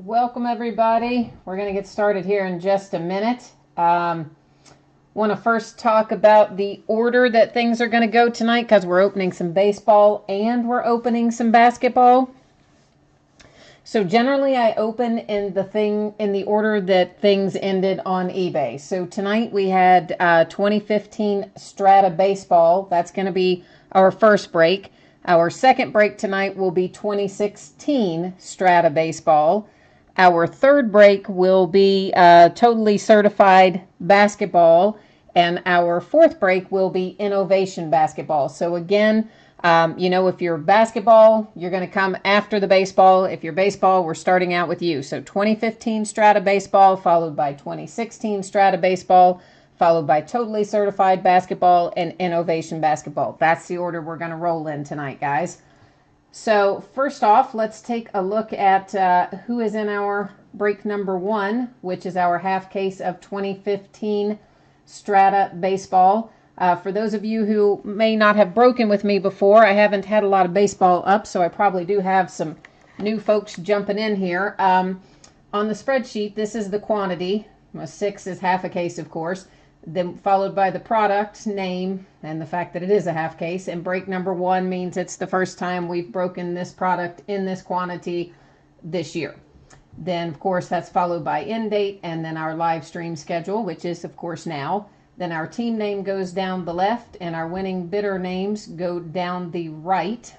Welcome everybody. We're going to get started here in just a minute. Want to first talk about the order that things are going to go tonight because we're opening some baseball and we're opening some basketball. So generally I open in the order that things ended on eBay. So tonight we had 2015 Strata Baseball. That's going to be our first break. Our second break tonight will be 2016 Strata Baseball. Our third break will be Totally Certified Basketball. And our fourth break will be Innovation Basketball. So again, if you're basketball, you're going to come after the baseball. If you're baseball, we're starting out with you. So 2015 Strata Baseball, followed by 2016 Strata Baseball, followed by Totally Certified Basketball and Innovation Basketball. That's the order we're going to roll in tonight, guys. So first off, let's take a look at who is in our break number one, which is our half case of 2015 Strata Baseball. For those of you who may not have broken with me before, I haven't had a lot of baseball up, so I probably do have some new folks jumping in here. On the spreadsheet, this is the quantity. 6 is half a case, of course. Then followed by the product name and the fact that it is a half case. And break number one means it's the first time we've broken this product in this quantity this year. Then, of course, that's followed by end date and then our live stream schedule, which is, of course, now. Then our team name goes down the left and our winning bidder names go down the right.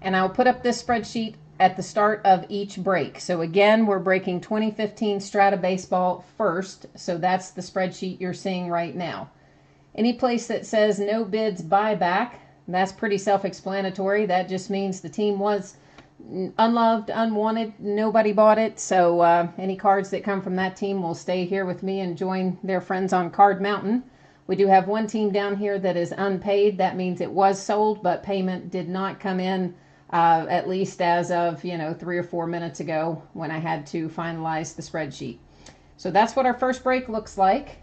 And I'll put up this spreadsheet at the start of each break. So again, we're breaking 2015 Strata Baseball first. So that's the spreadsheet you're seeing right now. Any place that says no bids buyback, that's pretty self-explanatory. That just means the team was unloved, unwanted, nobody bought it. So any cards that come from that team will stay here with me and join their friends on Card Mountain. We do have one team down here that is unpaid. That means it was sold, but payment did not come in at least as of 3 or 4 minutes ago when I had to finalize the spreadsheet. So that's what our first break looks like.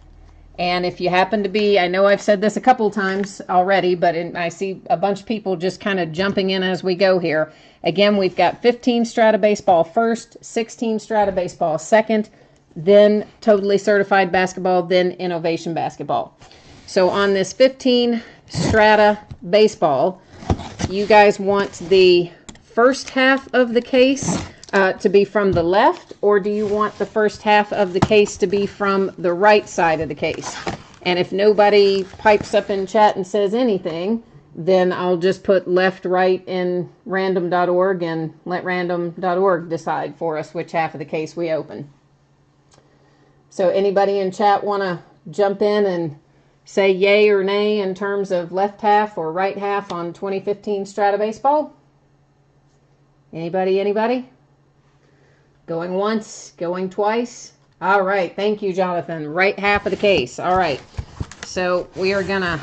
And if you happen to be, I know I've said this a couple times already, but I see a bunch of people just kind of jumping in as we go here. Again, we've got 15 Strata Baseball first, 16 Strata Baseball second, then Totally Certified Basketball, then Innovation Basketball. So on this 15 Strata Baseball, you guys want the first half of the case to be from the left, or do you want the first half of the case to be from the right side of the case? And if nobody pipes up in chat and says anything, then I'll just put left, right in random.org and let random.org decide for us which half of the case we open. So anybody in chat want to jump in and say yay or nay in terms of left half or right half on 2015 Strata Baseball? Anybody? Going once, going twice? All right, thank you, Jonathan. Right half of the case. All right, so we are going to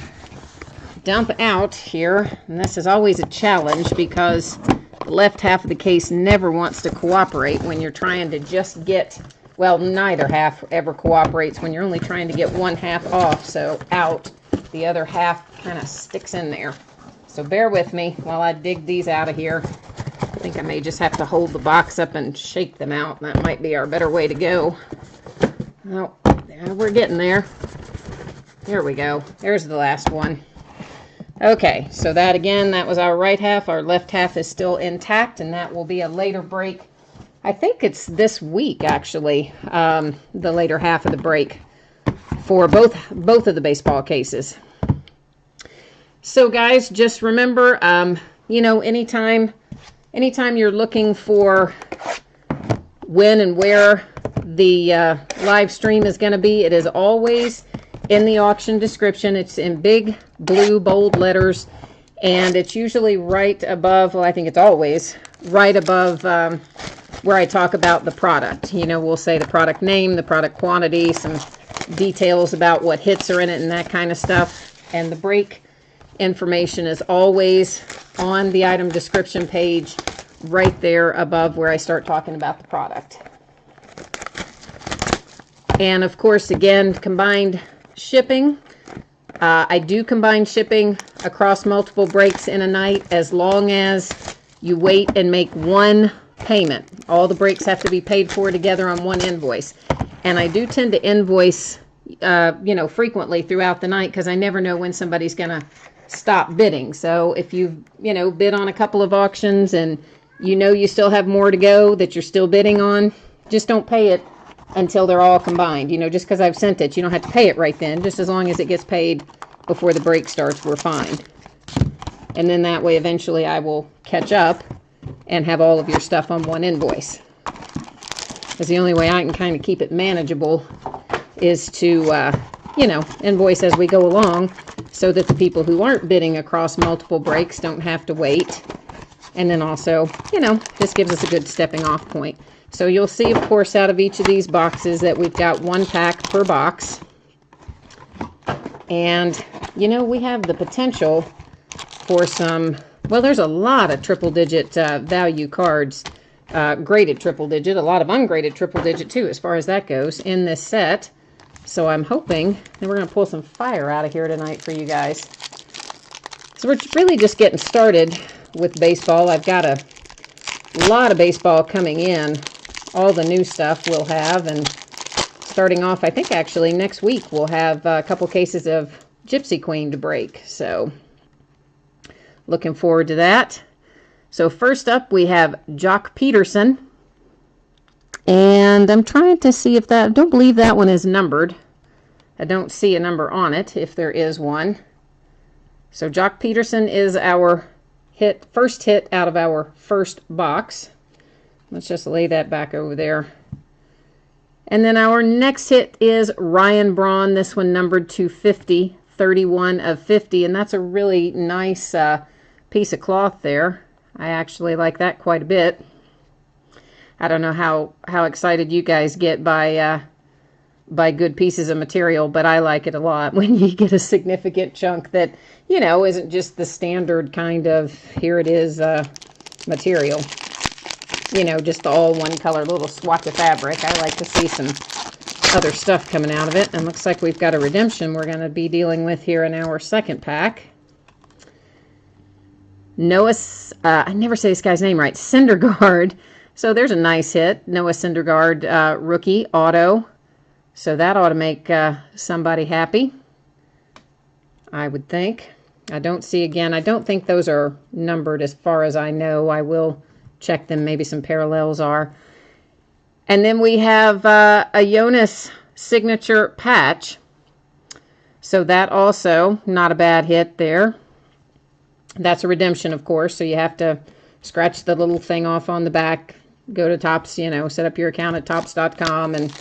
dump out here, and this is always a challenge because the left half of the case never wants to cooperate when you're trying to just get, well, neither half ever cooperates when you're only trying to get one half off, so out, the other half kind of sticks in there. So bear with me while I dig these out of here. I think I may just have to hold the box up and shake them out. That might be our better way to go. Oh, yeah, we're getting there. There we go. There's the last one. Okay, so that again, that was our right half. Our left half is still intact, and that will be a later break. I think it's this week, actually, the later half of the break for both of the baseball cases. So, guys, just remember, anytime you're looking for when and where the live stream is going to be, it is always in the auction description. It's in big, blue, bold letters, and it's usually right above, well, I think it's always right above where I talk about the product. We'll say the product name, the product quantity, some details about what hits are in it and that kind of stuff. And the break information is always on the item description page right there above where I start talking about the product. And of course, again, combined shipping. I do combine shipping across multiple breaks in a night as long as you wait and make one payment. All the breaks have to be paid for together on one invoice. And I do tend to invoice, frequently throughout the night because I never know when somebody's going to stop bidding. So if you've, bid on a couple of auctions and you still have more to go that you're still bidding on, just don't pay it until they're all combined. Just because I've sent it, you don't have to pay it right then. Just as long as it gets paid before the break starts, we're fine. And then that way, eventually, I will catch up and have all of your stuff on one invoice. Because the only way I can kind of keep it manageable is to, invoice as we go along so that the people who aren't bidding across multiple breaks don't have to wait. And then also, this gives us a good stepping off point. So you'll see, of course, out of each of these boxes that we've got one pack per box. And, we have the potential for some, well, there's a lot of triple-digit value cards, graded triple-digit, a lot of ungraded triple-digit, too, as far as that goes, in this set. So I'm hoping that we're going to pull some fire out of here tonight for you guys. So we're really just getting started with baseball. I've got a lot of baseball coming in, all the new stuff we'll have, and starting off, I think actually next week we'll have a couple cases of Gypsy Queen to break. So looking forward to that. So first up we have Jock Peterson. And I'm trying to see if that, I don't believe that one is numbered. I don't see a number on it if there is one. So Jock Peterson is our first hit out of our first box. Let's just lay that back over there. And then our next hit is Ryan Braun. This one numbered 250, 31 of 50. And that's a really nice piece of cloth there. I actually like that quite a bit. I don't know how excited you guys get by good pieces of material, but I like it a lot when you get a significant chunk that, isn't just the standard kind of, here it is, material. Just all one color, little swatch of fabric. I like to see some other stuff coming out of it. And looks like we've got a redemption we're going to be dealing with here in our second pack. Noah, I never say this guy's name right, Syndergaard. So there's a nice hit. Noah Syndergaard, rookie, auto. So that ought to make somebody happy, I would think. I don't see, again, I don't think those are numbered as far as I know. I will check them. Maybe some parallels are. And then we have a Jonas signature patch. So that also, not a bad hit there. That's a redemption, of course. So you have to scratch the little thing off on the back. Go to Topps, set up your account at Topps.com and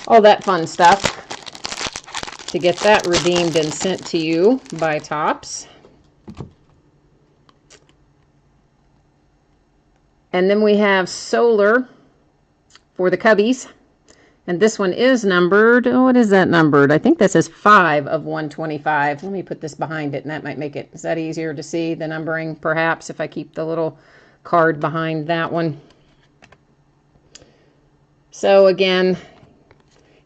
all that fun stuff to get that redeemed and sent to you by Topps. And then we have Solar for the Cubbies. And this one is numbered, what is that numbered? I think that says 5 of 125. Let me put this behind it, and that might make it, is that easier to see, the numbering, perhaps, if I keep the little card behind that one? So again,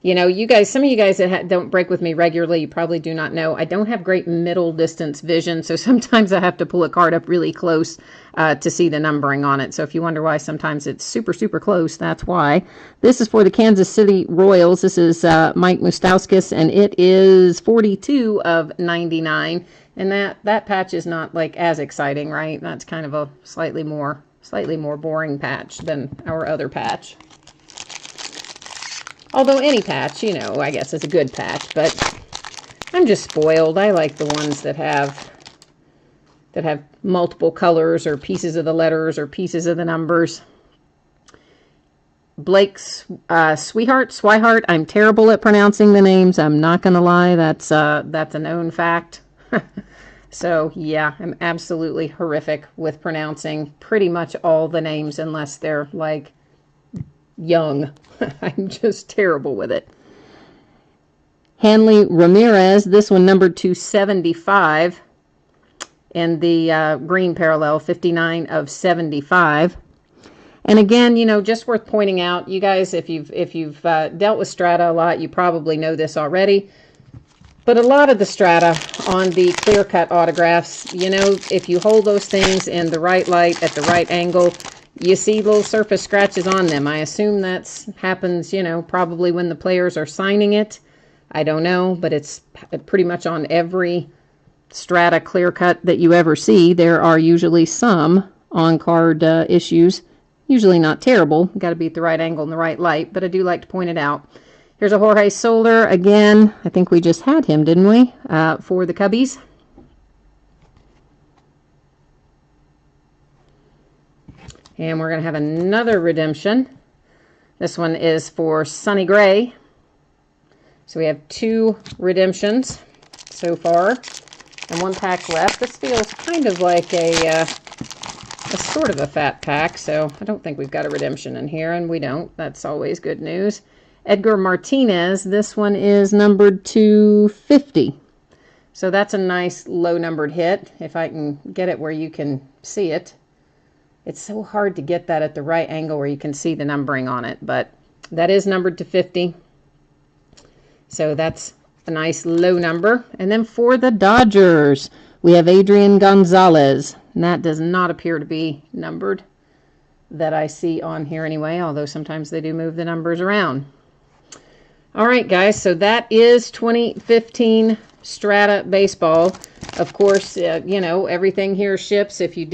you guys, some of you guys that don't break with me regularly, you probably do not know, I don't have great middle distance vision, so sometimes I have to pull a card up really close to see the numbering on it. So if you wonder why sometimes it's super, super close, that's why. This is for the Kansas City Royals. This is Mike Moustauskas, and it is 42 of 99. And that patch is not like as exciting, right? That's kind of a slightly more boring patch than our other patch. Although any patch, I guess is a good patch, but I'm just spoiled. I like the ones that have multiple colors or pieces of the letters or pieces of the numbers. Blake's Swihart. I'm terrible at pronouncing the names. I'm not going to lie. That's a known fact. So, yeah, I'm absolutely horrific with pronouncing pretty much all the names unless they're like young. I'm just terrible with it. Hanley Ramirez, this one numbered 275 in the green parallel, 59 of 75. And again, just worth pointing out, you guys, if you've dealt with Strata a lot, you probably know this already. But a lot of the Strata on the clear-cut autographs, if you hold those things in the right light at the right angle, you see little surface scratches on them. I assume that happens, you know, probably when the players are signing it. I don't know, but it's pretty much on every Strata clear cut that you ever see. There are usually some on-card issues. Usually not terrible. Got to be at the right angle and the right light, but I do like to point it out. Here's a Jorge Soler again. I think we just had him, didn't we, for the Cubbies. And we're going to have another redemption. This one is for Sonny Gray. So we have 2 redemptions so far and 1 pack left. This feels kind of like a sort of a fat pack, so I don't think we've got a redemption in here, and we don't. That's always good news. Edgar Martinez, this one is numbered to 50. So that's a nice low-numbered hit, if I can get it where you can see it. It's so hard to get that at the right angle where you can see the numbering on it, but that is numbered to 50. So that's a nice low number. And then for the Dodgers, we have Adrian Gonzalez. And that does not appear to be numbered that I see on here anyway, although sometimes they do move the numbers around. All right, guys, so that is 2015 Strata Baseball. Of course, you know, everything here ships. If your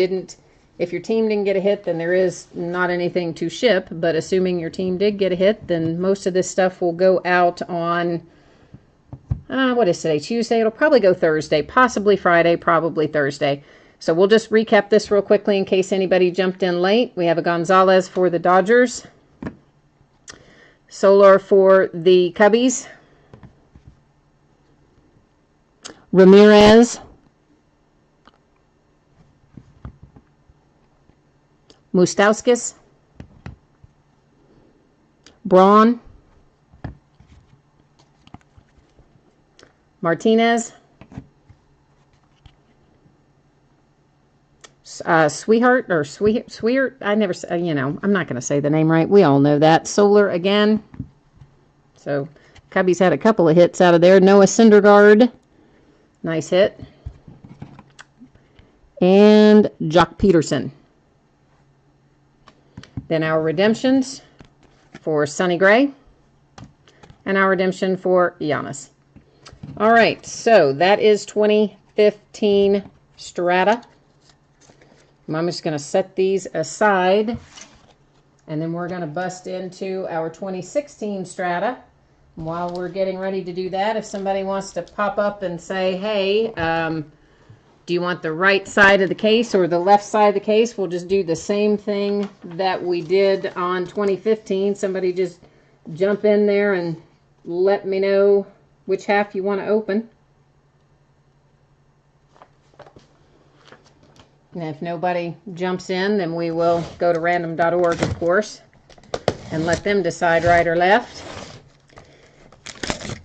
team didn't get a hit, then there is not anything to ship. But assuming your team did get a hit, then most of this stuff will go out on, what is today? Tuesday? It'll probably go Thursday, possibly Friday, probably Thursday. So we'll just recap this real quickly in case anybody jumped in late. We have a Gonzalez for the Dodgers. Soler for the Cubbies. Ramirez. Moustauskas. Braun. Martinez. Sweetheart, I never, you know, I'm not going to say the name right. We all know that. Soler again. So, Cubbies had a couple of hits out of there. Noah Syndergaard. Nice hit. And Jock Peterson. Then our redemptions for Sonny Gray. And our redemption for Giannis. All right, so that is 2015 Strata. I'm just going to set these aside, and then we're going to bust into our 2016 Strata. While we're getting ready to do that, if somebody wants to pop up and say, hey, do you want the right side of the case or the left side of the case? We'll just do the same thing that we did on 2015. Somebody just jump in there and let me know which half you want to open. And if nobody jumps in, then we will go to random.org, of course, and let them decide right or left.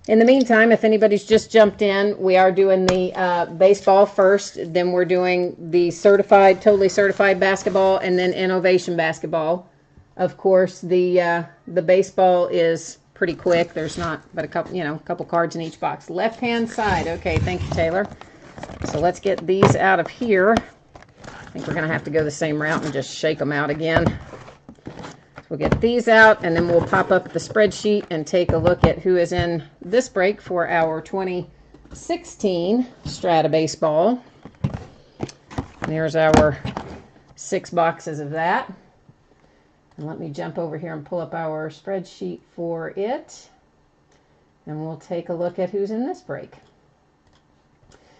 In the meantime, if anybody's just jumped in, we are doing the baseball first, then we're doing the totally certified basketball, and then innovation basketball. Of course, the baseball is pretty quick. There's not but a couple cards in each box. Left-hand side. Okay, thank you, Taylor. So let's get these out of here. I think we're going to have to go the same route and just shake them out again. We'll get these out, and then we'll pop up the spreadsheet and take a look at who is in this break for our 2016 Strata Baseball. And there's our 6 boxes of that. And let me jump over here and pull up our spreadsheet for it. And we'll take a look at who's in this break.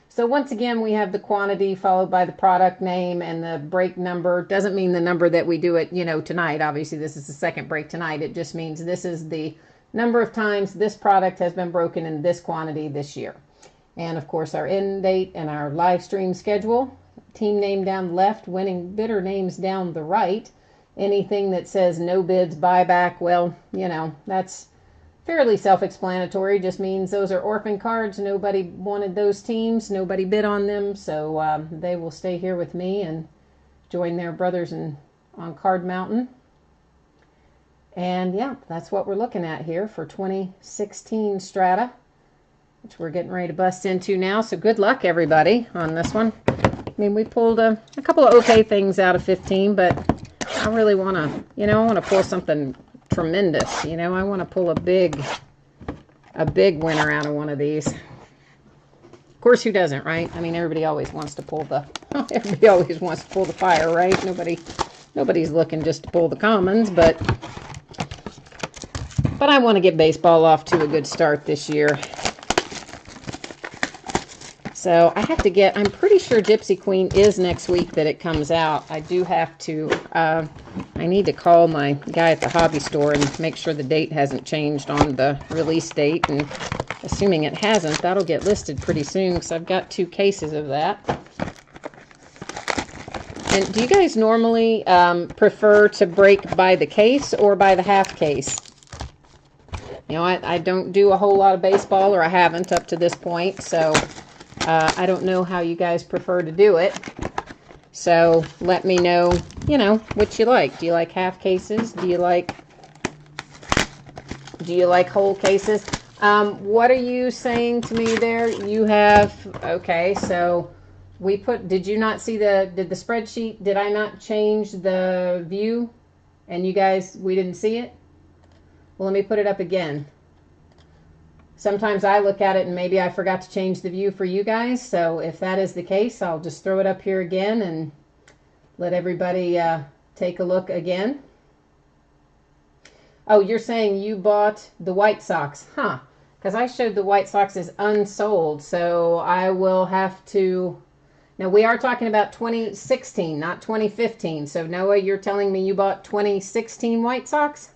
So once again, we have the quantity followed by the product name and the break number. Doesn't mean the number that we do it, tonight. Obviously, this is the second break tonight. It just means this is the number of times this product has been broken in this quantity this year. And of course, our end date and our live stream schedule. Team name down the left, winning bidder names down the right. Anything that says no bids, buyback, well, that's fairly self-explanatory. Just means those are orphan cards. Nobody wanted those teams. Nobody bid on them. So they will stay here with me and join their brothers on Card Mountain. And yeah, that's what we're looking at here for 2016 Strata, which we're getting ready to bust into now. So good luck, everybody, on this one. I mean, we pulled a couple of okay things out of 15, but I really want to, you know, I want to pull something tremendous. You know, I want to pull a big winner out of one of these. Of course, who doesn't, right? I mean, everybody always wants to pull the fire, right? Nobody's looking just to pull the commons, but I want to get baseball off to a good start this year. So I have to get, I'm pretty sure Gypsy Queen is next week that it comes out. I do have to, I need to call my guy at the hobby store and make sure the date hasn't changed on the release date. And assuming it hasn't, that'll get listed pretty soon because I've got 2 cases of that. And do you guys normally prefer to break by the case or by the half case? You know, I don't do a whole lot of baseball, or I haven't up to this point, so I don't know how you guys prefer to do it. So let me know, you know, what you like. Do you like half cases? Do you like whole cases? What are you saying to me there? You have, okay, so we put, did you not see did the spreadsheet, did I not change the view? And you guys, we didn't see it? Well, let me put it up again. Sometimes I look at it and maybe I forgot to change the view for you guys. So if that is the case, I'll just throw it up here again and let everybody take a look again. Oh, you're saying you bought the White Sox, huh? Because I showed the White Sox as unsold. So I will have to... Now, we are talking about 2016, not 2015. So, Noah, you're telling me you bought 2016 White Sox?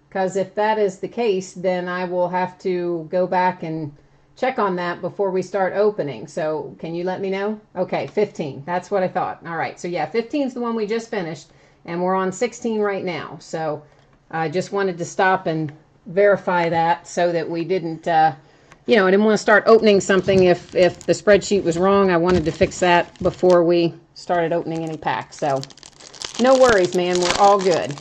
Because if that is the case, then I will have to go back and check on that before we start opening. So can you let me know? Okay, 15. That's what I thought. All right. So yeah, 15 is the one we just finished, and we're on 16 right now. So I just wanted to stop and verify that so that we didn't, you know, I didn't want to start opening something if the spreadsheet was wrong. I wanted to fix that before we started opening any packs. So no worries, man. We're all good.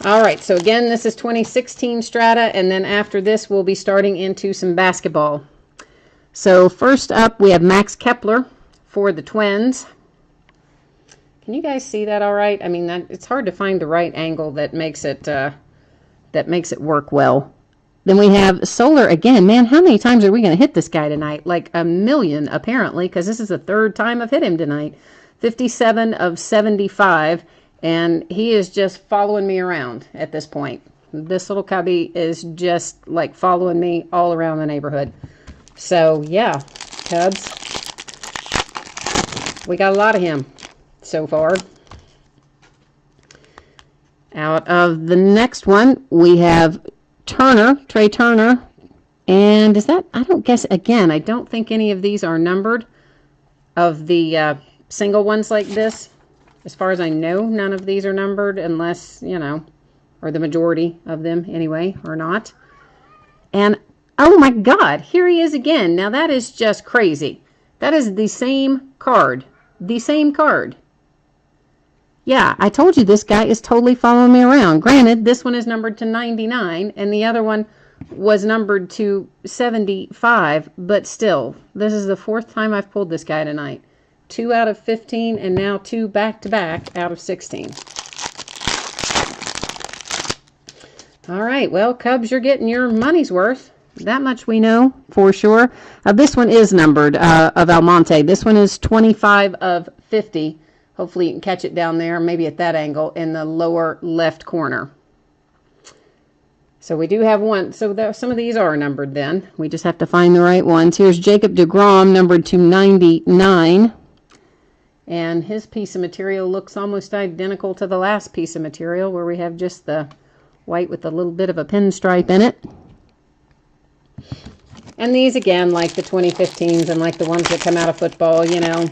All right, so again, this is 2016 Strata, and then after this, we'll be starting into some basketball. So first up, we have Max Kepler for the Twins. Can you guys see that all right? I mean, it's hard to find the right angle that makes it work well. Then we have Solar again. Man, how many times are we going to hit this guy tonight? Like a million, apparently, because this is the 3rd time I've hit him tonight. 57 of 75. And he is just following me around at this point. This little cubby is just like following me all around the neighborhood. So yeah, Cubs. We got a lot of him so far. Out of the next one, we have Turner, Trey Turner. And is that, I don't guess, again, I don't think any of these are numbered of the single ones like this. As far as I know, none of these are numbered unless, you know, or the majority of them anyway, are not. And, oh my God, here he is again. Now that is just crazy. That is the same card. The same card. Yeah, I told you this guy is totally following me around. Granted, this one is numbered to 99, and the other one was numbered to 75, but still, this is the 4th time I've pulled this guy tonight. 2 out of 15, and now 2 back-to-back out of 16. All right, well, Cubs, you're getting your money's worth. That much we know for sure. This one is numbered, of Almonte. This one is 25 of 50. Hopefully you can catch it down there, maybe at that angle, in the lower left corner. So we do have one. So some of these are numbered then. We just have to find the right ones. Here's Jacob deGrom, numbered to 99. And his piece of material looks almost identical to the last piece of material, where we have just the white with a little bit of a pinstripe in it. And these, again, like the 2015s and like the ones that come out of football, you know,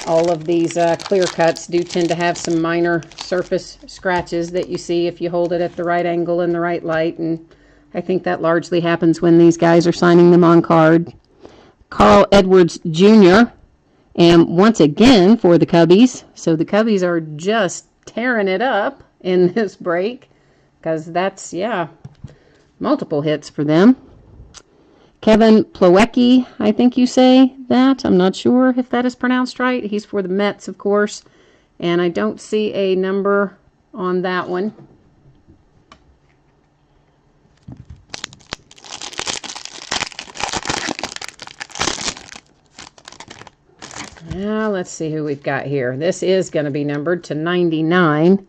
all of these clear cuts do tend to have some minor surface scratches that you see if you hold it at the right angle and the right light. And I think that largely happens when these guys are signing them on card. Carl Edwards Jr., and once again for the Cubbies. So the Cubbies are just tearing it up in this break, because that's, yeah, multiple hits for them. Kevin Plawecki, I think you say that. I'm not sure if that is pronounced right. He's for the Mets, of course. And I don't see a number on that one. Now, let's see who we've got here. This is going to be numbered to 99.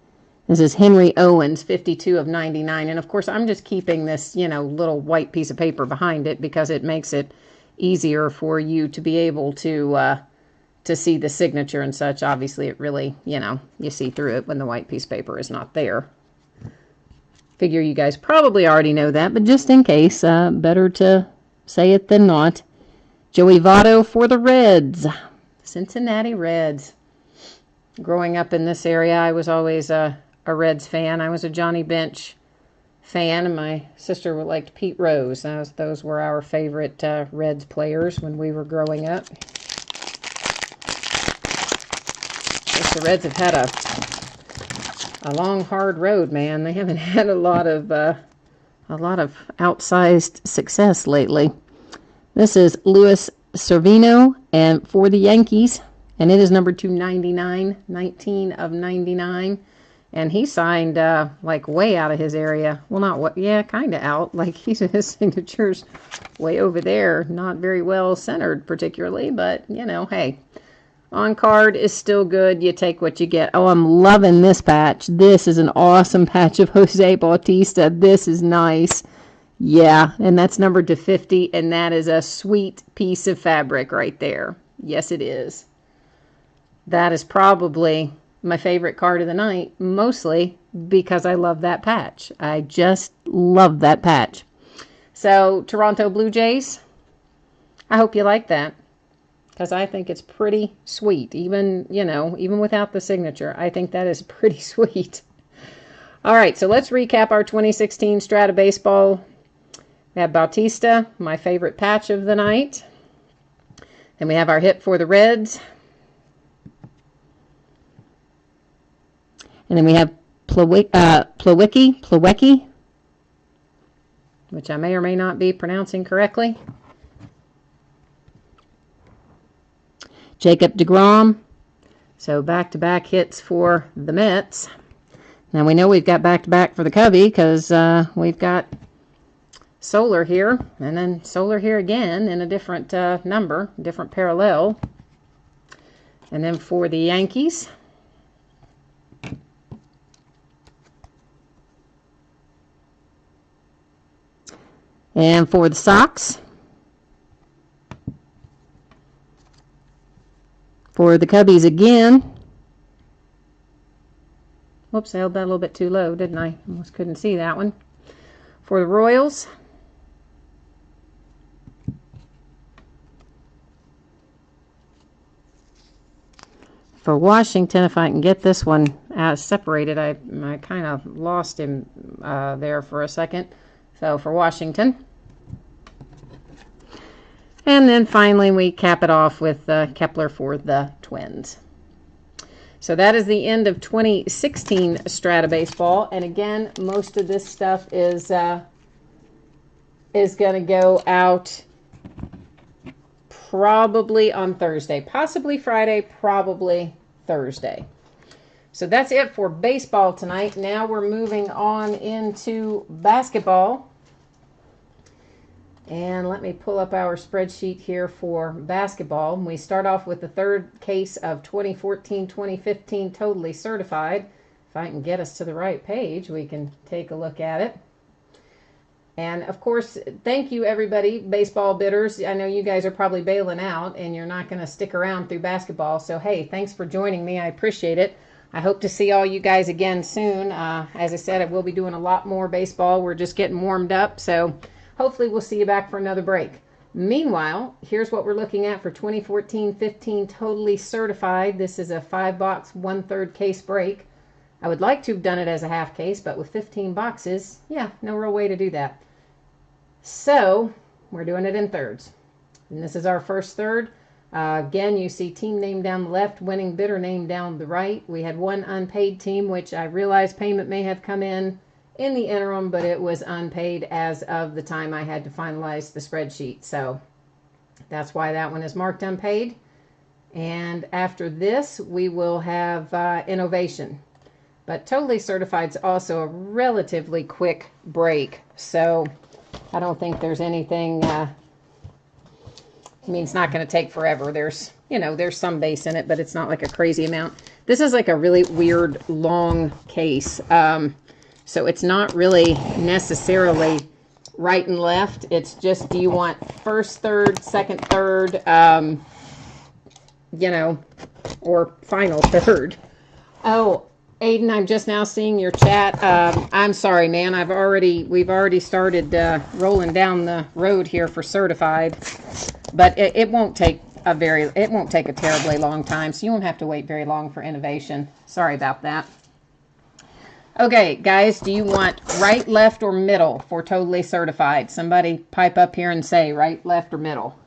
This is Henry Owens, 52 of 99. And, of course, I'm just keeping this, little white piece of paper behind it because it makes it easier for you to be able to see the signature and such. Obviously, it really, you see through it when the white piece of paper is not there. Figure you guys probably already know that, but just in case, better to say it than not. Joey Votto for the Reds. Cincinnati Reds. Growing up in this area, I was always a Reds fan. I was a Johnny Bench fan, and my sister liked Pete Rose. Those were our favorite Reds players when we were growing up. The Reds have had a long, hard road, man. They haven't had a lot of outsized success lately. This is Luis Servino, and for the Yankees, and it is number 299, 19 of 99. And he signed like way out of his area. Well, not what, yeah, kind of out. Like his signature's way over there, not very well centered particularly, but hey. On card is still good. You take what you get. Oh, I'm loving this patch. This is an awesome patch of Jose Bautista. This is nice. Yeah, and that's numbered to 50, and that is a sweet piece of fabric right there. Yes, it is. That is probably my favorite card of the night, mostly because I love that patch. I just love that patch. So, Toronto Blue Jays, I hope you like that. Because I think it's pretty sweet, even without the signature. I think that is pretty sweet. All right, so let's recap our 2016 Strata Baseball. We have Bautista, my favorite patch of the night. Then we have our hit for the Reds. And then we have Plawecki, which I may or may not be pronouncing correctly. Jacob deGrom. So back-to-back hits for the Mets. Now we know we've got back-to-back for the Cubby because we've got Solar here and then Solar here again in a different number, different parallel. And then for the Yankees, and for the Sox, for the Cubbies again. Whoops, I held that a little bit too low, didn't I? Almost couldn't see that one. For the Royals, for Washington, if I can get this one separated, I kind of lost him there for a second. So for Washington. And then finally we cap it off with Kepler for the Twins. So that is the end of 2016 Strata Baseball. And again, most of this stuff is going to go out probably on Thursday. Possibly Friday, probably Thursday. So that's it for baseball tonight. Now we're moving on into basketball. And let me pull up our spreadsheet here for basketball. We start off with the third case of 2014-2015 Totally Certified. If I can get us to the right page, we can take a look at it. And, of course, thank you, everybody, baseball bidders. I know you guys are probably bailing out, and you're not going to stick around through basketball. So, hey, thanks for joining me. I appreciate it. I hope to see all you guys again soon. As I said, I will be doing a lot more baseball. We're just getting warmed up, so hopefully we'll see you back for another break. Meanwhile, here's what we're looking at for 2014-15 Totally Certified. This is a 5-box, 1/3 case break. I would like to have done it as a half case, but with 15 boxes, yeah, no real way to do that. So, we're doing it in thirds. And this is our first third. Again, you see team name down the left, winning bidder name down the right. We had one unpaid team, which I realize payment may have come in in the interim, but it was unpaid as of the time I had to finalize the spreadsheet. So that's why that one is marked unpaid. And after this, we will have Innovation. But Totally Certified is also a relatively quick break. So I don't think there's anything, I mean, it's not going to take forever. There's, you know, there's some base in it, but it's not like a crazy amount. This is like a really weird long case. So it's not really necessarily right and left. It's just, do you want first, third, second, third, you know, or final third. Oh, Aiden, I'm just now seeing your chat. I'm sorry, man. We've already started rolling down the road here for certified, but it won't take a terribly long time, so you won't have to wait very long for Innovation. Sorry about that. Okay, guys, do you want right, left, or middle for Totally Certified? Somebody pipe up here and say right, left, or middle.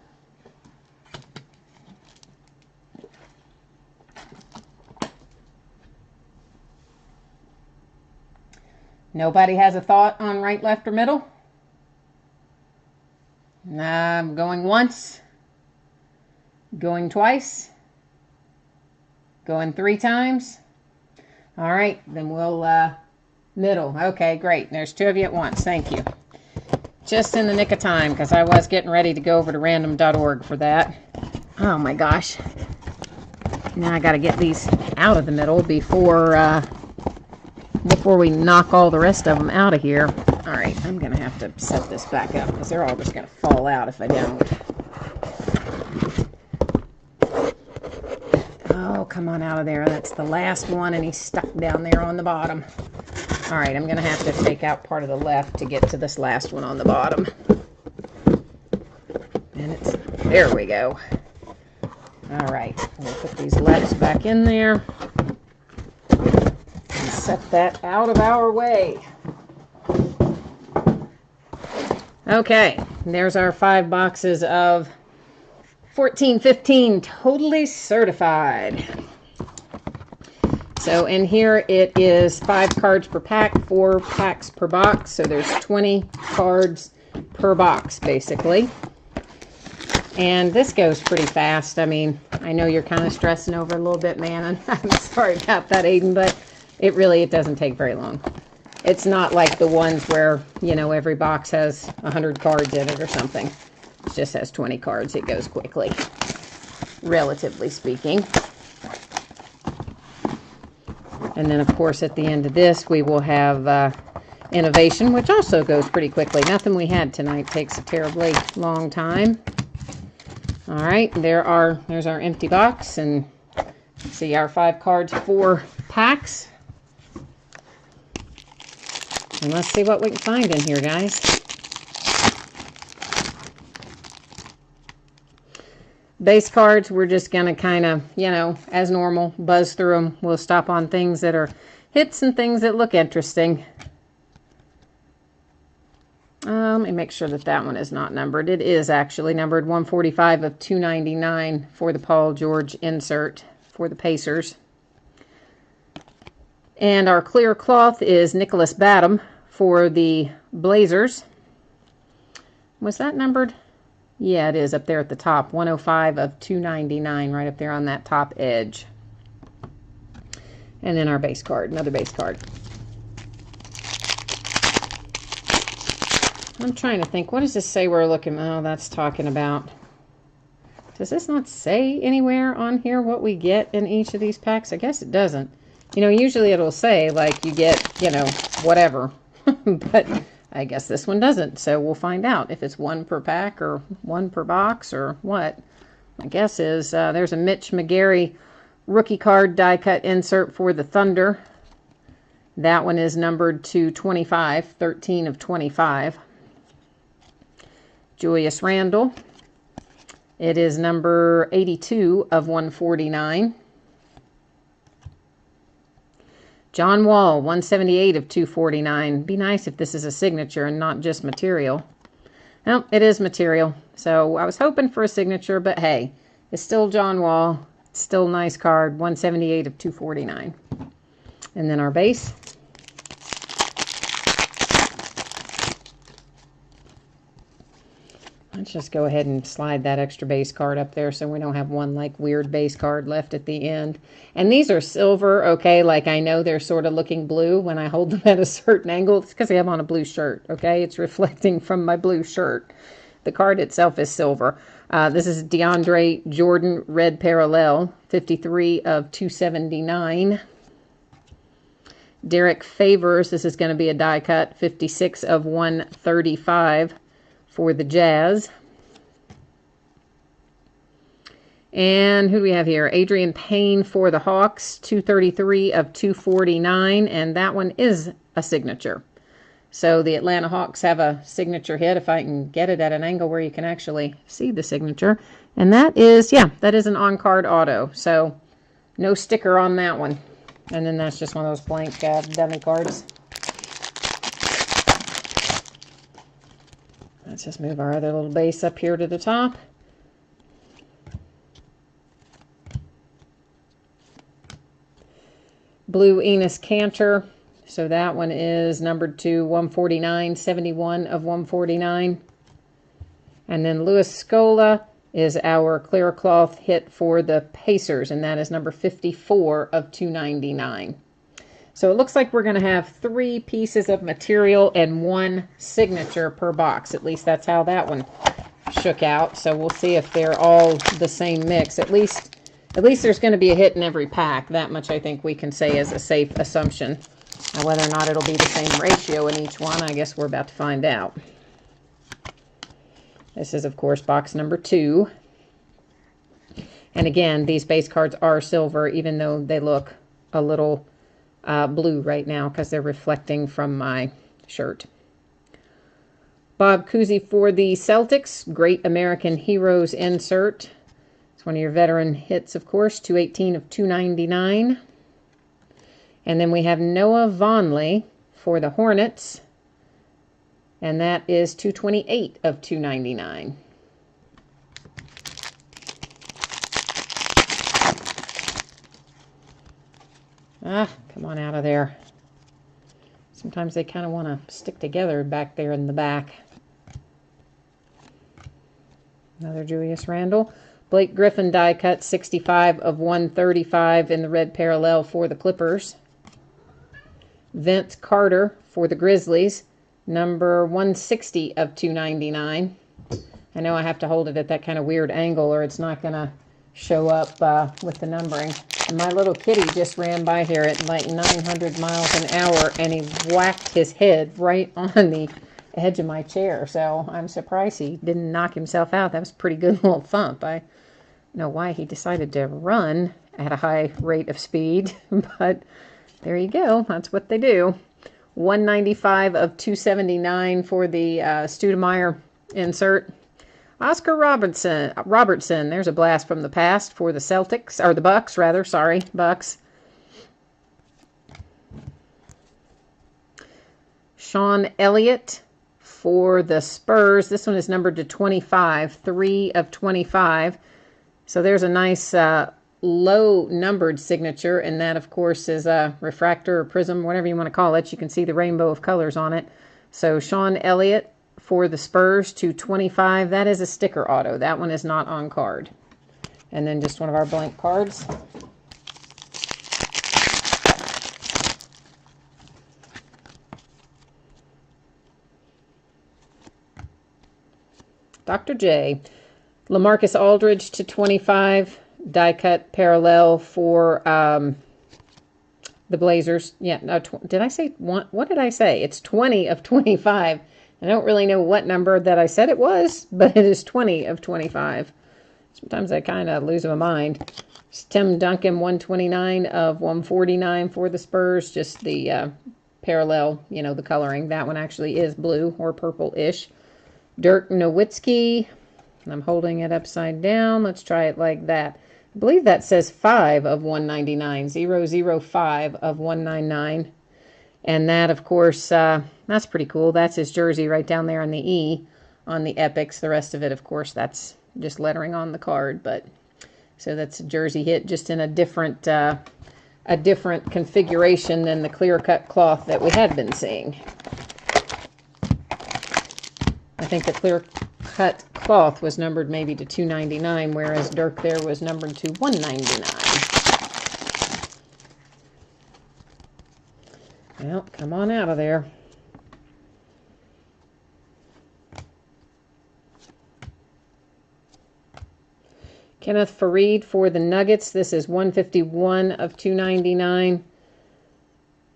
Nobody has a thought on right, left, or middle? I'm going once. Going twice. Going 3 times. All right, then we'll middle. Okay, great. There's 2 of you at once. Thank you. Just in the nick of time, because I was getting ready to go over to random.org for that. Oh my gosh. Now I got to get these out of the middle before we knock all the rest of them out of here. All right, I'm going to have to set this back up because they're all just going to fall out if I don't. Oh, come on out of there. That's the last one, and he's stuck down there on the bottom. All right, I'm going to have to take out part of the left to get to this last one on the bottom. And there we go. All right, we'll put these lefts back in there. Set that out of our way. Okay, there's our 5 boxes of 14-15 Totally Certified. So in here it is 5 cards per pack, 4 packs per box. So there's 20 cards per box, basically. And this goes pretty fast. I mean, I know you're kind of stressing over it a little bit, man. And I'm sorry about that, Aiden, but it doesn't take very long. It's not like the ones where, you know, every box has 100 cards in it or something. It just has 20 cards. It goes quickly, relatively speaking. And then, of course, at the end of this, we will have Innovation, which also goes pretty quickly. Nothing we had tonight takes a terribly long time. All right, there's our empty box, and see our 5 cards, 4 packs. And let's see what we can find in here, guys. Base cards, we're just going to kind of, you know, as normal, buzz through them. We'll stop on things that are hits and things that look interesting. Let me make sure that that one is not numbered. It is actually numbered 145 of 299 for the Paul George insert for the Pacers. And our clear cloth is Nicholas Batum for the Blazers. Was that numbered? Yeah, it is up there at the top. 105 of 299 right up there on that top edge. And then our base card, another base card. I'm trying to think, what does this say we're looking? Oh, that's talking about. Does this not say anywhere on here what we get in each of these packs? I guess it doesn't. You know, usually it'll say, like, you get, you know, whatever. But I guess this one doesn't. So we'll find out if it's 1 per pack or 1 per box or what. My guess is there's a Mitch McGarry rookie card die cut insert for the Thunder. That one is numbered to 25, 13 of 25. Julius Randle. It is number 82 of 149. John Wall, 178 of 249. Be nice if this is a signature and not just material. No, it is material. So I was hoping for a signature, but hey, it's still John Wall. It's still a nice card, 178 of 249. And then our base. Let's just go ahead and slide that extra base card up there so we don't have one like weird base card left at the end. And these are silver, okay? Like I know they're sort of looking blue when I hold them at a certain angle. It's because I have on a blue shirt, okay? It's reflecting from my blue shirt. The card itself is silver. This is DeAndre Jordan Red Parallel, 53 of 279. Derek Favors, this is going to be a die cut, 56 of 135 for the Jazz. And who do we have here? Adrian Payne for the Hawks, 233 of 249, and that one is a signature. So the Atlanta Hawks have a signature hit, if I can get it at an angle where you can actually see the signature. And that is, yeah, that is an on-card auto. So no sticker on that one. And then that's just one of those blank dummy cards. Let's just move our other little base up here to the top. Blue Enos Cantor. So that one is numbered to 149, 71 of 149. And then Louis Scola is our clear cloth hit for the Pacers, and that is number 54 of 299. So it looks like we're going to have 3 pieces of material and 1 signature per box. At least that's how that one shook out. So we'll see if they're all the same mix. At least there's going to be a hit in every pack. That much I think we can say is a safe assumption. Now whether or not it'll be the same ratio in each one, I guess we're about to find out. This is, of course, box number 2. And again, these base cards are silver, even though they look a little blue right now because they're reflecting from my shirt. Bob Cousy for the Celtics. Great American Heroes insert. It's one of your veteran hits, of course, 218 of 299. And then we have Noah Vonleh for the Hornets. And that is 228 of 299. Ah, come on out of there. Sometimes they kind of want to stick together back there in the back. Another Julius Randle. Blake Griffin die cut, 65 of 135 in the red parallel for the Clippers. Vince Carter for the Grizzlies. Number 160 of 299. I know I have to hold it at that kind of weird angle or it's not going to show up with the numbering. And my little kitty just ran by here at like 900 miles an hour and he whacked his head right on the edge of my chair. So I'm surprised he didn't knock himself out. That was a pretty good little thump. I don't know why he decided to run at a high rate of speed, but there you go. That's what they do. 195 of 279 for the Stoudemire insert. Oscar Robertson, there's a blast from the past for the Celtics, or the Bucks, rather. Sorry, Bucks. Sean Elliott for the Spurs. This one is numbered to 25, 3 of 25. So there's a nice low numbered signature, and that of course is a refractor or prism, whatever you want to call it. You can see the rainbow of colors on it. So Sean Elliott for the Spurs to 25. That is a sticker auto. That one is not on card. And then just one of our blank cards. Dr. J. LaMarcus Aldridge to 25. Die cut parallel for the Blazers. Yeah, no, did I say one? What did I say? It's 20 of 25. I don't really know what number that I said it was, but it is 20 of 25. Sometimes I kind of lose my mind. It's Tim Duncan, 129 of 149 for the Spurs. Just the parallel, you know, the coloring. That one actually is blue or purple-ish. Dirk Nowitzki. I'm holding it upside down. Let's try it like that. I believe that says 5 of 199. 005 of 199. And that, of course, that's pretty cool. That's his jersey right down there on the E on the Epics. The rest of it, of course, that's just lettering on the card. But so that's a jersey hit, just in a different configuration than the clear-cut cloth that we had been seeing. I think the clear-cut cloth was numbered maybe to 299, whereas Dirk there was numbered to 199. Well, come on out of there. Kenneth Fareed for the Nuggets. This is 151 of 299.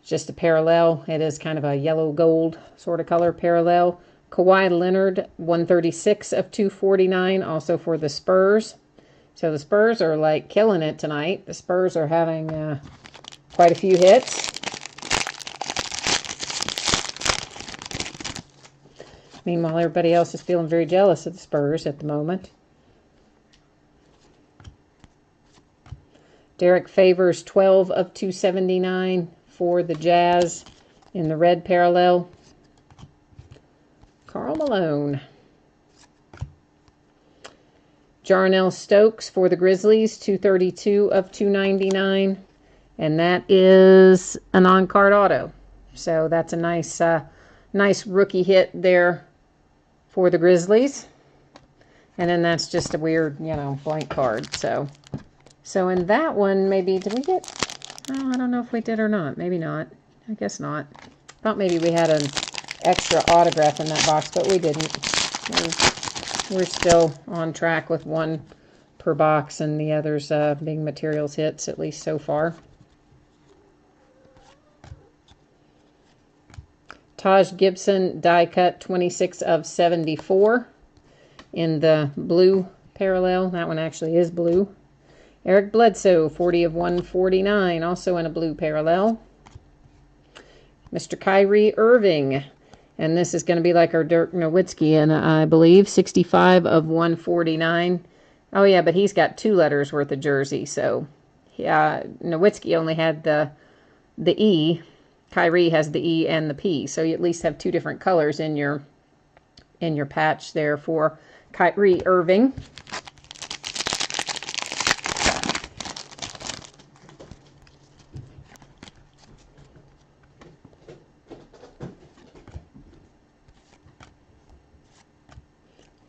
Just a parallel. It is kind of a yellow gold sort of color parallel. Kawhi Leonard, 136 of 249, also for the Spurs. So the Spurs are like killing it tonight. The Spurs are having quite a few hits. Meanwhile, everybody else is feeling very jealous of the Spurs at the moment. Derek Favors, 12 of 279 for the Jazz in the red parallel. Karl Malone. Jarnell Stokes for the Grizzlies, 232 of 299. And that is an on-card auto. So that's a nice rookie hit there for the Grizzlies. And then that's just a weird, blank card. So in that one, maybe, did we get, oh, I don't know if we did or not. Maybe not. I guess not. Thought maybe we had an extra autograph in that box, but we didn't. We're still on track with one per box, and the others being materials hits, at least so far. Taj Gibson, die cut, 26 of 74 in the blue parallel. That one actually is blue. Eric Bledsoe, 40 of 149, also in a blue parallel. Mr. Kyrie Irving, and this is going to be like our Dirk Nowitzki, and I believe 65 of 149. Oh yeah, but he's got 2 letters worth of jersey, so Nowitzki only had the E. Kyrie has the E and the P, so you at least have 2 different colors in your patch there for Kyrie Irving.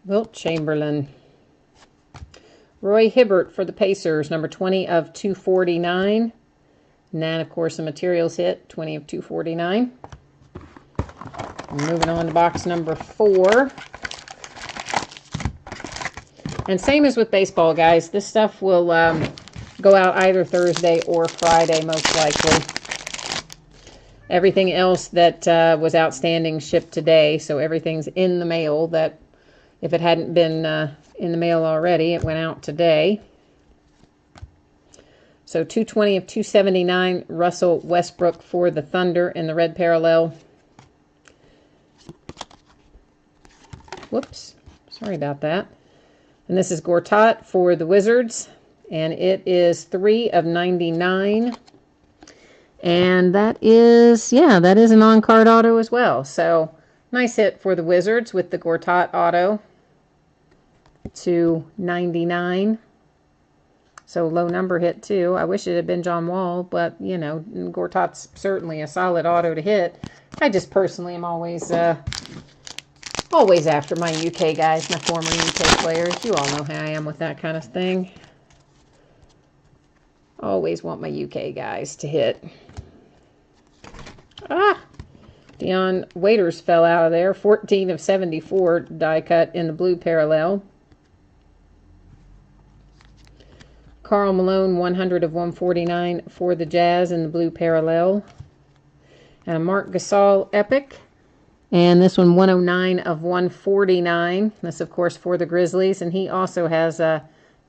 Wilt Chamberlain. Roy Hibbert for the Pacers, number 20 of 249. And then, of course, the materials hit, 20 of 249. Moving on to box number 4. And same as with baseball, guys. This stuff will go out either Thursday or Friday, most likely. Everything else that was outstanding shipped today, so everything's in the mail. That if it hadn't been in the mail already, it went out today. So 220 of 279, Russell Westbrook for the Thunder in the red parallel. Whoops, sorry about that. And this is Gortat for the Wizards, and it is 3 of 99. And that is an on-card auto as well. So nice hit for the Wizards with the Gortat auto to 99. So low number hit too. I wish it had been John Wall, but Gortat's certainly a solid auto to hit. I just personally am always after my UK guys, my former UK players. You all know how I am with that kind of thing. Always want my UK guys to hit. Dion Waiters fell out of there. 14 of 74 die cut in the blue parallel. Karl Malone, 100 of 149 for the Jazz in the blue parallel. And a Marc Gasol Epic. And this one, 109 of 149. This, of course, for the Grizzlies. And he also has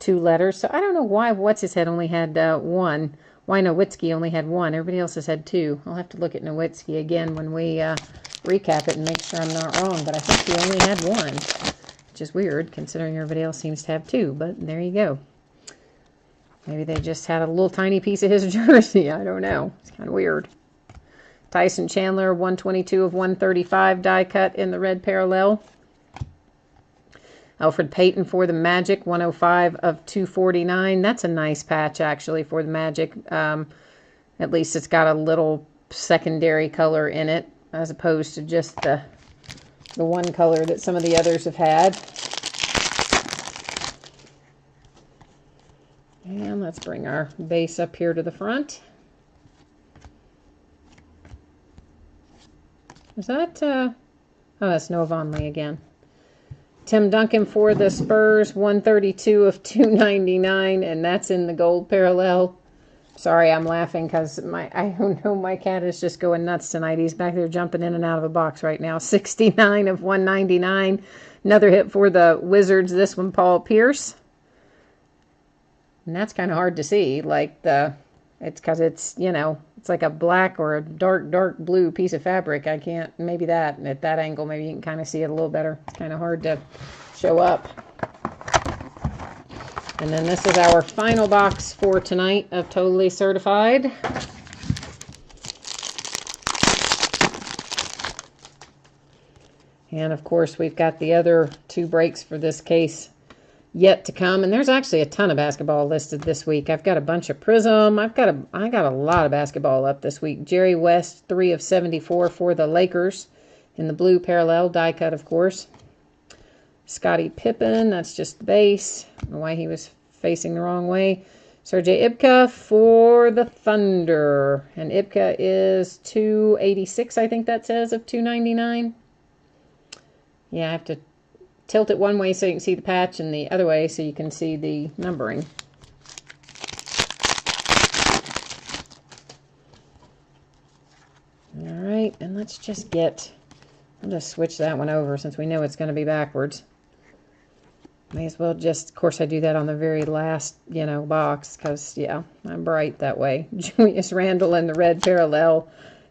2 letters. So I don't know why What's-His-Head only had 1. Why Nowitzki only had 1. Everybody else has had 2. I'll have to look at Nowitzki again when we recap it and make sure I'm not wrong. But I think he only had 1, which is weird considering everybody else seems to have 2. But there you go. Maybe they just had a little tiny piece of his jersey. I don't know. It's kind of weird. Tyson Chandler, 122 of 135 die cut in the red parallel. Alfred Payton for the Magic, 105 of 249. That's a nice patch, actually, for the Magic. At least it's got a little secondary color in it, as opposed to just the one color that some of the others have had. And let's bring our base up here to the front. Is that, oh, that's Noah Vonleh again. Tim Duncan for the Spurs, 132 of 299, and that's in the gold parallel. Sorry, I'm laughing because I don't know, my cat is just going nuts tonight. He's back there jumping in and out of a box right now. 69 of 199. Another hit for the Wizards. This one, Paul Pierce. And that's kind of hard to see. Like it's because it's, you know, it's like a black or a dark blue piece of fabric. I can't, maybe that, at that angle, maybe you can kind of see it a little better. It's kind of hard to show up. And then this is our final box for tonight of Totally Certified. And of course, we've got the other 2 breaks for this case yet to come. And there's actually a ton of basketball listed this week. I've got a bunch of Prism. I got a lot of basketball up this week. Jerry West, 3 of 74 for the Lakers in the blue parallel, die cut, of course. Scottie Pippen, that's just the base. I don't know why he was facing the wrong way. Sergei Ibka for the Thunder. And Ibka is 286, I think that says, of 299. Yeah, I have to tilt it one way so you can see the patch and the other way so you can see the numbering. All right, and let's just get, I'll just switch that one over since we know it's going to be backwards. May as well just, of course I do that on the very last, you know, box because, yeah, I'm bright that way. Julius Randle in the red parallel,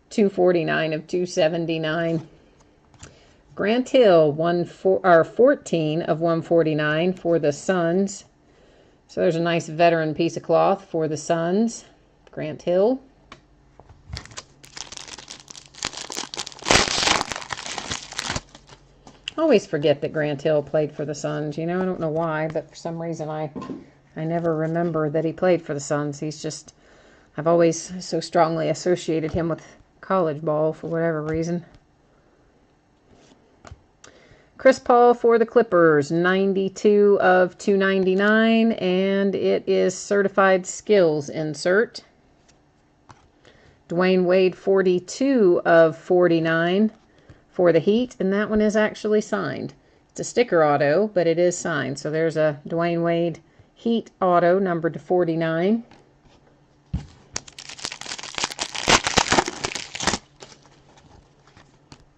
249 of 279. Grant Hill, 14 of 149 for the Suns. So there's a nice veteran piece of cloth for the Suns. Grant Hill. I always forget that Grant Hill played for the Suns. You know, I don't know why, but for some reason I never remember that he played for the Suns. He's just, I've always so strongly associated him with college ball for whatever reason. Chris Paul for the Clippers, 92 of 299, and it is certified skills insert. Dwayne Wade, 42 of 49 for the Heat, and that one is actually signed. It's a sticker auto, but it is signed. So there's a Dwayne Wade Heat auto numbered to 49.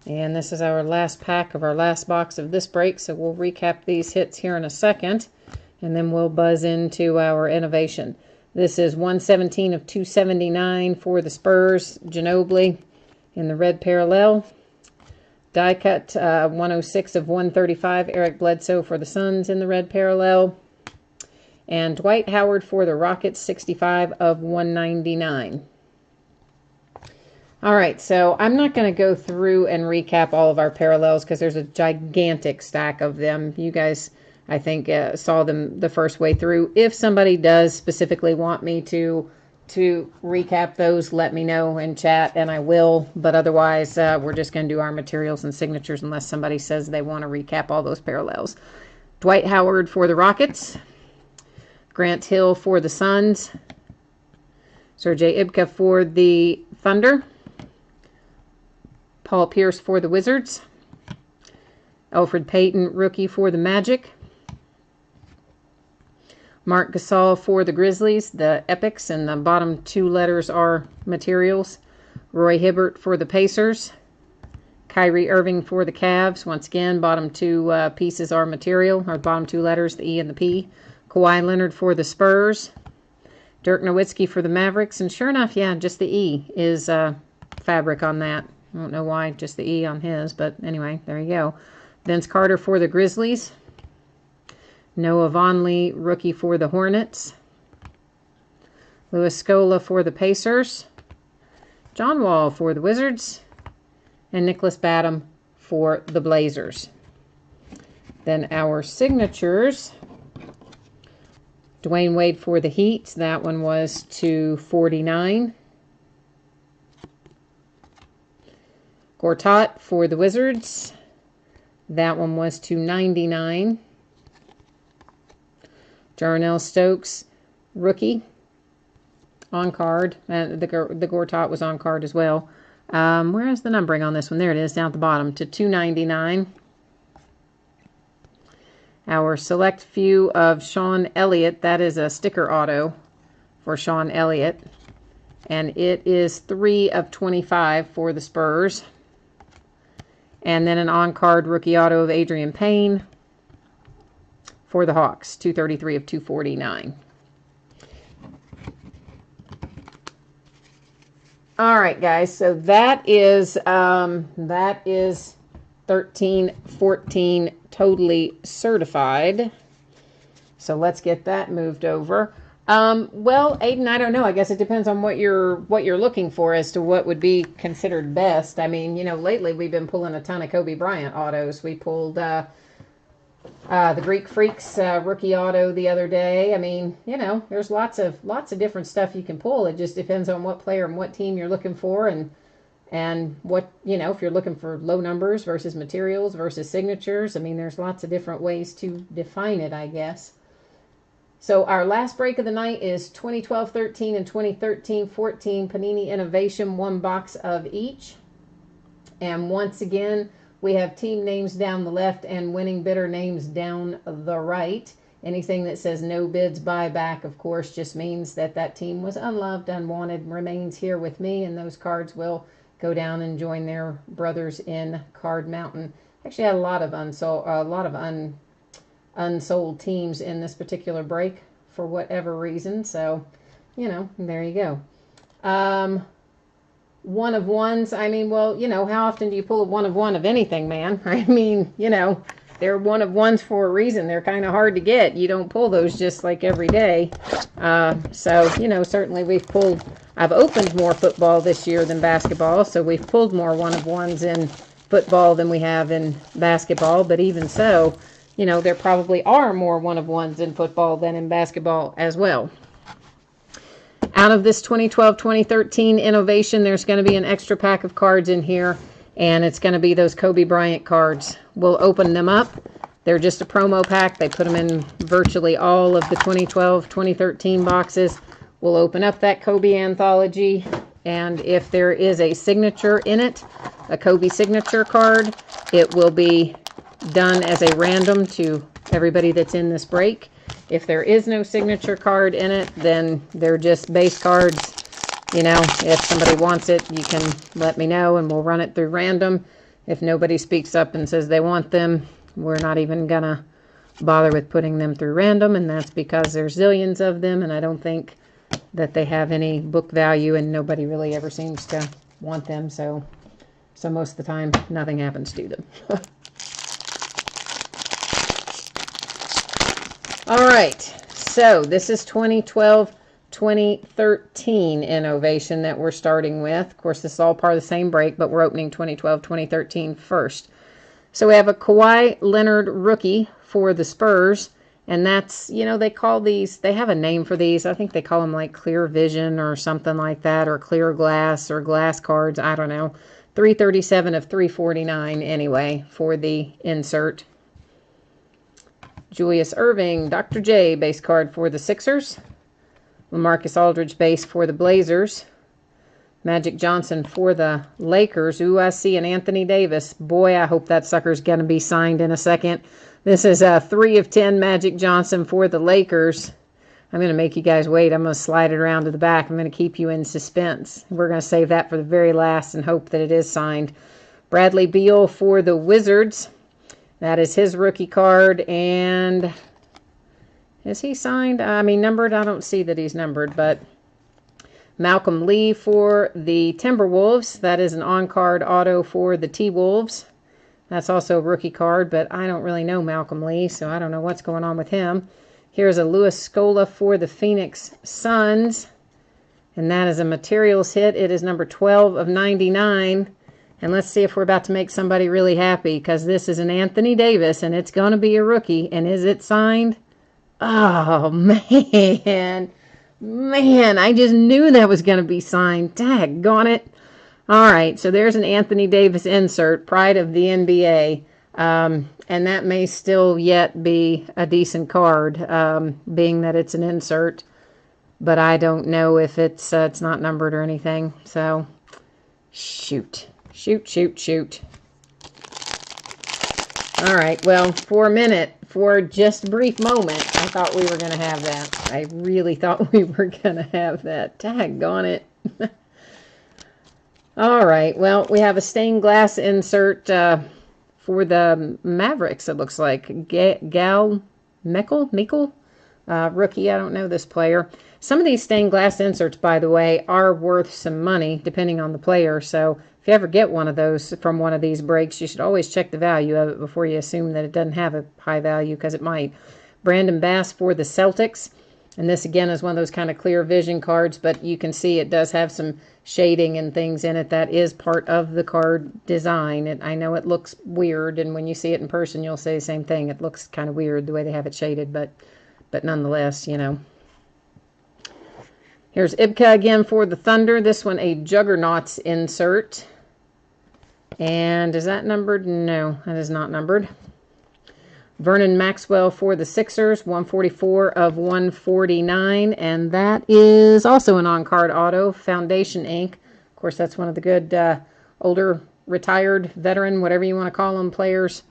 And this is our last pack of our last box of this break, so we'll recap these hits here in a second, and then we'll buzz into our innovation. This is 117 of 279 for the Spurs, Ginobili in the red parallel. Die cut 106 of 135, Eric Bledsoe for the Suns in the red parallel. And Dwight Howard for the Rockets, 65 of 199. All right, so I'm not going to go through and recap all of our parallels because there's a gigantic stack of them. You guys, I think, saw them the first way through. If somebody does specifically want me to recap those, let me know in chat, and I will. But otherwise, we're just going to do our materials and signatures unless somebody says they want to recap all those parallels. Dwight Howard for the Rockets. Grant Hill for the Suns. Sergei Ibka for the Thunder. Paul Pierce for the Wizards. Elfrid Payton, rookie for the Magic. Marc Gasol for the Grizzlies, the Epics, and the bottom 2 letters are materials. Roy Hibbert for the Pacers. Kyrie Irving for the Cavs. Once again, bottom 2 pieces are material, or bottom 2 letters, the E and the P. Kawhi Leonard for the Spurs. Dirk Nowitzki for the Mavericks. And sure enough, yeah, just the E is fabric on that. I don't know why, just the E on his, but anyway, there you go. Vince Carter for the Grizzlies. Noah Vonleh, rookie for the Hornets. Louis Scola for the Pacers. John Wall for the Wizards. And Nicholas Batum for the Blazers. Then our signatures. Dwayne Wade for the Heat. That one was to 49. Gortat for the Wizards. That one was to 99. Jarnell Stokes, rookie on card. And the Gortat was on card as well. Where is the numbering on this one? There it is, down at the bottom, to 299. Our select few of Sean Elliott. That is a sticker auto for Sean Elliott. And it is 3 of 25 for the Spurs. And then an on-card rookie auto of Adrian Payne for the Hawks, 233 of 249. All right, guys, so that is 13-14 totally certified. So let's get that moved over. Well, Aiden, I don't know. I guess it depends on what you're looking for as to what would be considered best. I mean, you know, lately we've been pulling a ton of Kobe Bryant autos. We pulled the Greek Freaks rookie auto the other day. I mean, you know, there's lots of different stuff you can pull. It just depends on what player and what team you're looking for, and what, you know, if you're looking for low numbers versus materials versus signatures. I mean, there's lots of different ways to define it, I guess. So our last break of the night is 2012-13 and 2013-14 Panini Innovation, 1 box of each. And once again, we have team names down the left and winning bidder names down the right. Anything that says no bids buyback, of course, just means that that team was unloved, unwanted, remains here with me, and those cards will go down and join their brothers in Card Mountain. Actually, had a lot of unsold teams in this particular break for whatever reason. So, you know, there you go. 1 of 1s. I mean, well, you know, how often do you pull a 1 of 1 of anything, man? I mean, you know, they're 1 of 1s for a reason. They're kind of hard to get. You don't pull those just like every day. So, you know, certainly I've opened more football this year than basketball. So we've pulled more 1 of 1s in football than we have in basketball. But even so, you know, there probably are more 1 of 1s in football than in basketball as well. Out of this 2012-2013 Innovation, there's going to be an extra pack of cards in here, and it's going to be those Kobe Bryant cards. We'll open them up. They're just a promo pack. They put them in virtually all of the 2012-2013 boxes. We'll open up that Kobe anthology, and if there is a signature in it, a Kobe signature card, it will be done as a random to everybody that's in this break. If there is no signature card in it, then they're just base cards. You know, if somebody wants it, you can let me know and we'll run it through random. If nobody speaks up and says they want them, we're not even gonna bother with putting them through random, and that's because there's zillions of them, and I don't think that they have any book value, and nobody really ever seems to want them, so most of the time nothing happens to them. All right, so this is 2012-2013 Innovation that we're starting with. Of course, this is all part of the same break, but we're opening 2012-2013 first. So we have a Kawhi Leonard rookie for the Spurs, and that's, you know, they call these, they have a name for these. I think they call them like Clear Vision or something like that, or Clear Glass or Glass Cards. I don't know. 337 of 349 anyway for the insert. Julius Erving, Dr. J, base card for the Sixers. LaMarcus Aldridge, base for the Blazers. Magic Johnson for the Lakers. Ooh, I see an Anthony Davis. Boy, I hope that sucker's going to be signed in a second. This is a 3 of 10 Magic Johnson for the Lakers. I'm going to make you guys wait. I'm going to slide it around to the back. I'm going to keep you in suspense. We're going to save that for the very last and hope that it is signed. Bradley Beal for the Wizards. That is his rookie card, and is he signed? I mean, numbered? I don't see that he's numbered, but Malcolm Lee for the Timberwolves. That is an on-card auto for the T-Wolves. That's also a rookie card, but I don't really know Malcolm Lee, so I don't know what's going on with him. Here's a Louis Scola for the Phoenix Suns, and that is a materials hit. It is number 12 of 99. And let's see if we're about to make somebody really happy, because this is an Anthony Davis, and it's going to be a rookie. And is it signed? Oh, man. Man, I just knew that was going to be signed. Daggone it. All right, so there's an Anthony Davis insert, pride of the NBA. And that may still yet be a decent card, being that it's an insert. but I don't know if it's not numbered or anything. So, shoot. Shoot, shoot, shoot. All right, well, for a minute, for just a brief moment, I thought we were going to have that. I really thought we were going to have that. Daggone it. All right, well, we have a stained glass insert for the Mavericks, it looks like. Gal Meikle? Rookie, I don't know this player. Some of these stained glass inserts, by the way, are worth some money, depending on the player. So if you ever get one of those from one of these breaks, you should always check the value of it before you assume that it doesn't have a high value, because it might. Brandon Bass for the Celtics. And this, again, is one of those kind of clear vision cards, but you can see it does have some shading and things in it. That is part of the card design. I know it looks weird, and when you see it in person, you'll say the same thing. It looks kind of weird the way they have it shaded, but nonetheless, you know. Here's Ibka again for the Thunder. This one, a Juggernauts insert. And is that numbered? No, that is not numbered. Vernon Maxwell for the Sixers, 144 of 149. And that is also an on-card auto, Foundation ink. Of course, that's one of the good older retired veteran, whatever you want to call them, players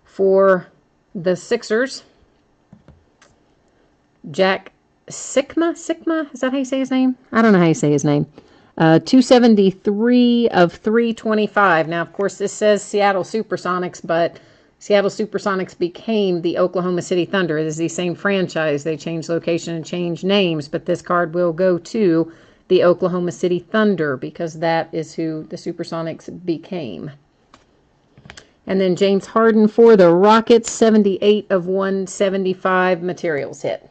for the Sixers. Jack Sikma, is that how you say his name? I don't know how you say his name. 273 of 325. Now, of course, this says Seattle Supersonics, but Seattle Supersonics became the Oklahoma City Thunder. It is the same franchise. They changed location and changed names, but this card will go to the Oklahoma City Thunder because that is who the Supersonics became. And then James Harden for the Rockets, 78 of 175 materials hit.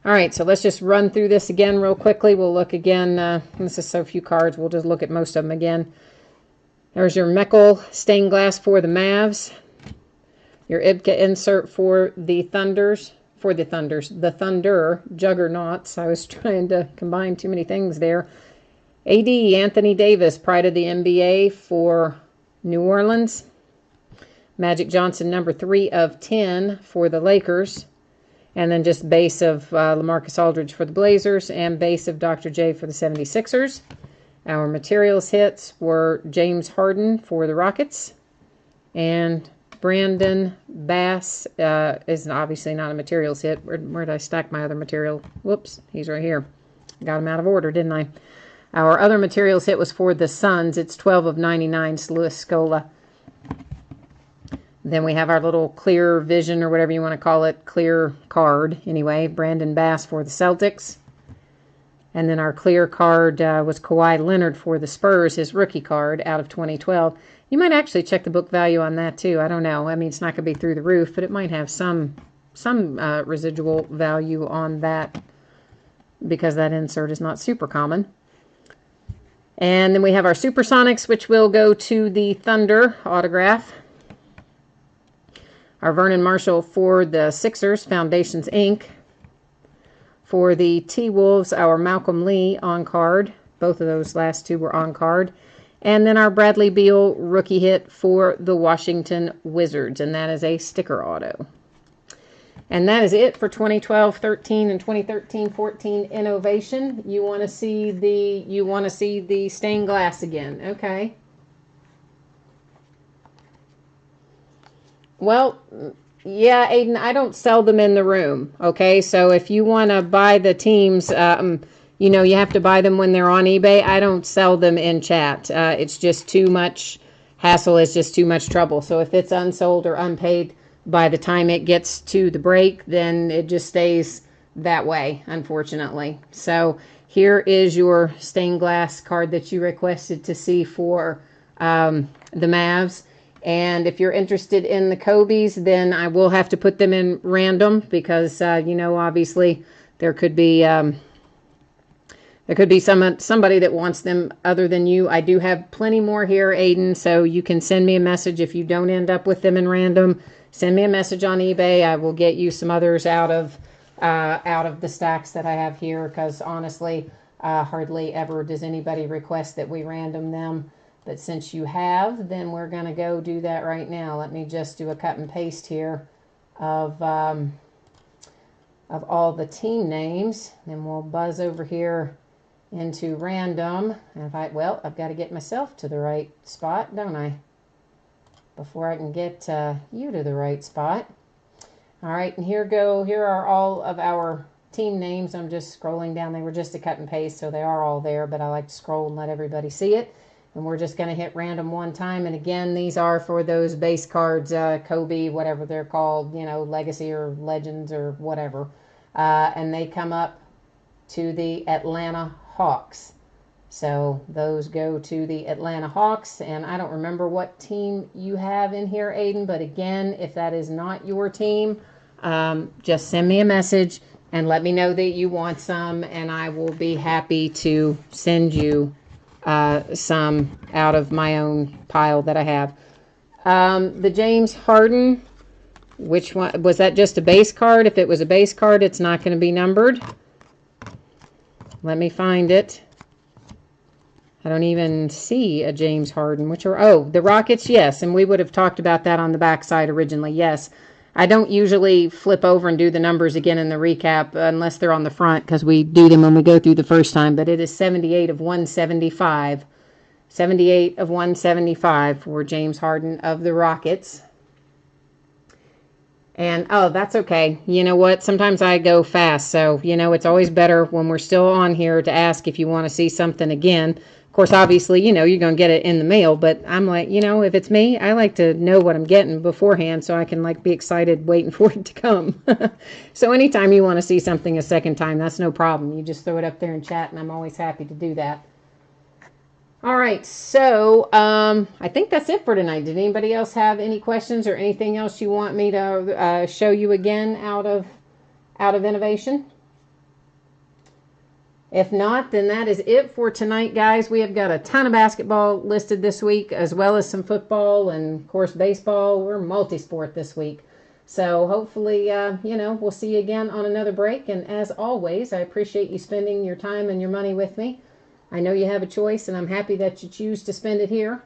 All right, so let's just run through this again real quickly. We'll look again. This is so few cards. We'll just look at most of them again. There's your Meikle stained glass for the Mavs. Your Ibka insert for the Thunders. The Thunder Juggernauts. I was trying to combine too many things there. AD Anthony Davis, pride of the NBA for New Orleans. Magic Johnson, number 3 of 10 for the Lakers. And then just base of LaMarcus Aldridge for the Blazers and base of Dr. J for the 76ers. Our materials hits were James Harden for the Rockets. And Brandon Bass is obviously not a materials hit. Where did I stack my other material? Whoops, he's right here. Got him out of order, didn't I? Our other materials hit was for the Suns. It's 12 of 99, Louis Scola. Then we have our little clear vision, or whatever you want to call it, clear card. Anyway, Brandon Bass for the Celtics. And then our clear card was Kawhi Leonard for the Spurs, his rookie card out of 2012. You might actually check the book value on that too. I don't know. I mean, it's not going to be through the roof, but it might have some residual value on that because that insert is not super common. And then we have our Supersonics, which will go to the Thunder autograph. Our Vernon Marshall for the Sixers, Foundations Inc. For the T-Wolves, our Malcolm Lee on card. Both of those last two were on card. And then our Bradley Beal rookie hit for the Washington Wizards. And that is a sticker auto. And that is it for 2012-13 and 2013-14 Innovation. You want to see the stained glass again. Okay. Well, yeah, Aiden, I don't sell them in the room, okay? So if you want to buy the teams, you know, you have to buy them when they're on eBay. I don't sell them in chat. It's just too much hassle. It's just too much trouble. So if it's unsold or unpaid by the time it gets to the break, then it just stays that way, unfortunately. So here is your stained glass card that you requested to see for the Mavs. And if you're interested in the Kobe's, then I will have to put them in random because, you know, obviously there could be somebody that wants them other than you. I do have plenty more here, Aiden, so you can send me a message if you don't end up with them in random. Send me a message on eBay. I will get you some others out of the stacks that I have here because, honestly, hardly ever does anybody request that we random them. But since you have, then we're going to go do that right now. Let me just do a cut and paste here of of all the team names. Then we'll buzz over here into random. And I've got to get myself to the right spot, don't I? Before I can get you to the right spot. All right, and here are all of our team names. I'm just scrolling down. They were just a cut and paste, so they are all there, but I like to scroll and let everybody see it. And we're just going to hit random one time. And again, these are for those base cards, Kobe, whatever they're called, Legacy or Legends or whatever. And they come up to the Atlanta Hawks. So those go to the Atlanta Hawks. And I don't remember what team you have in here, Aiden. But again, if that is not your team, just send me a message and let me know that you want some. And I will be happy to send you some out of my own pile that I have. The James Harden, which one was that? Just a base card? If it was a base card, it's not going to be numbered. Let me find it. I don't even see a James Harden. The Rockets, yes, and we would have talked about that on the back side originally. Yes, I don't usually flip over and do the numbers again in the recap unless they're on the front, because we do them when we go through the first time. But it is 78 of 175. 78 of 175 for James Harden of the Rockets. And, that's okay. You know what? Sometimes I go fast. So, it's always better when we're still on here to ask if you want to see something again. Of course, obviously, you're going to get it in the mail. But I'm like, if it's me, I like to know what I'm getting beforehand so I can, be excited waiting for it to come. So anytime you want to see something a second time, that's no problem. You just throw it up there in chat, and I'm always happy to do that. All right, so I think that's it for tonight. Did anybody else have any questions or anything else you want me to show you again out of Innovation? If not, then that is it for tonight, guys. We have got a ton of basketball listed this week, as well as some football and, of course, baseball. We're multi-sport this week. So hopefully, we'll see you again on another break. And as always, I appreciate you spending your time and your money with me. I know you have a choice, and I'm happy that you choose to spend it here.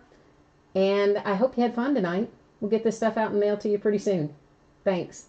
And I hope you had fun tonight. We'll get this stuff out in the mail to you pretty soon. Thanks.